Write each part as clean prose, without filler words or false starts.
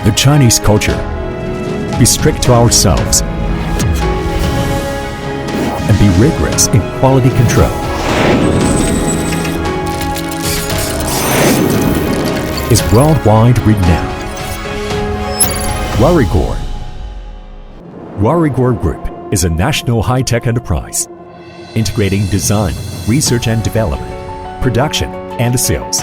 the Chinese culture, be strict to ourselves, and be rigorous in quality control. Is worldwide renowned. Huarigor. Huarigor Group is a national high-tech enterprise, integrating design, research and development, production, and sales.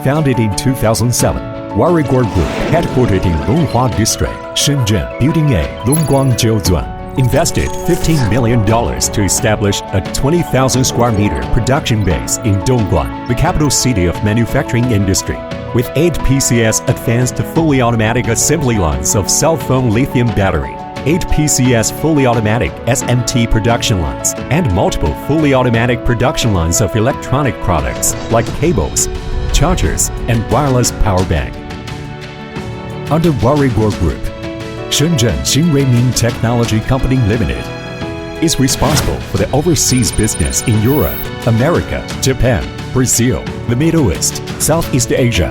Founded in 2007, Huarigor Group, headquartered in Longhua District, Shenzhen, Building A, Longguang invested $15 million to establish a 20,000 square meter production base in Dongguan, the capital city of manufacturing industry, with 8 PCS advanced fully automatic assembly lines of cell phone lithium battery, 8 PCS fully automatic SMT production lines, and multiple fully automatic production lines of electronic products like cables, chargers, and wireless power bank. Under Huarigor Group, Shenzhen Xinruiming Technology Company Limited is responsible for the overseas business in Europe, America, Japan, Brazil, the Middle East, Southeast Asia,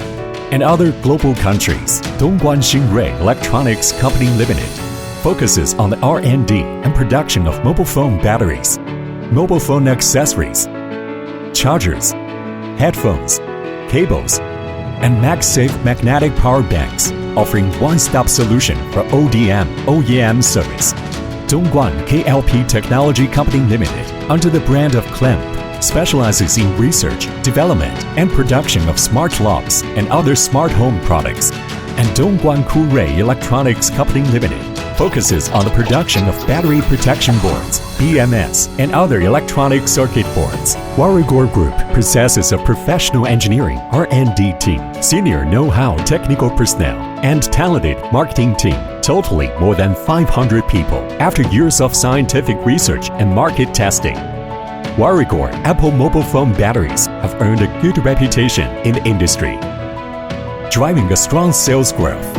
and other global countries. Dongguan Xinrui Electronics Company Limited focuses on the R&D and production of mobile phone batteries, mobile phone accessories, chargers, headphones, cables, and MagSafe magnetic power banks, offering one-stop solution for ODM, OEM service. Dongguan KLP Technology Company Limited, under the brand of Clamp, specializes in research, development, and production of smart locks and other smart home products. And Dongguan Kurui Electronics Company Limited focuses on the production of battery protection boards, BMS, and other electronic circuit boards. Huarigor Group possesses a professional engineering R&D team, senior know-how technical personnel, and talented marketing team, totaling more than 500 people. After years of scientific research and market testing, Huarigor Apple mobile phone batteries have earned a good reputation in the industry, driving a strong sales growth.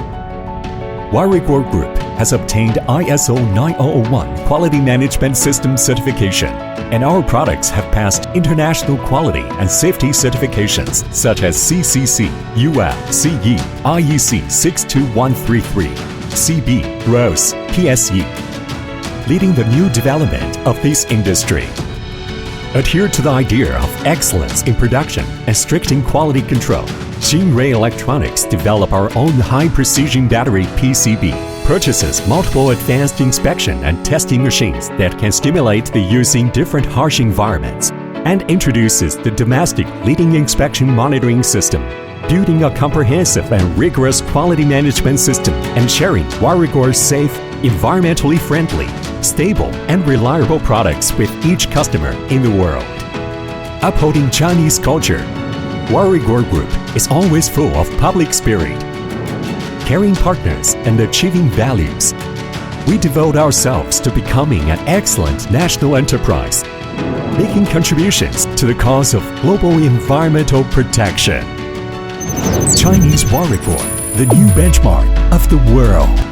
Huarigor Group has obtained ISO 9001 Quality Management System certification, and our products have passed international quality and safety certifications such as CCC, UL, CE, IEC 62133, CB, ROSE, PSE, leading the new development of this industry. Adhere to the idea of excellence in production and strict in quality control. Xinrui Electronics develop our own high-precision battery PCB, purchases multiple advanced inspection and testing machines that can stimulate the use in different harsh environments, and introduces the domestic leading inspection monitoring system, building a comprehensive and rigorous quality management system and sharing Huarigor's safe, environmentally friendly, stable, and reliable products with each customer in the world. Upholding Chinese culture, Huarigor Group is always full of public spirit, caring partners, and achieving values. We devote ourselves to becoming an excellent national enterprise, making contributions to the cause of global environmental protection. Chinese Huarigor, the new benchmark of the world.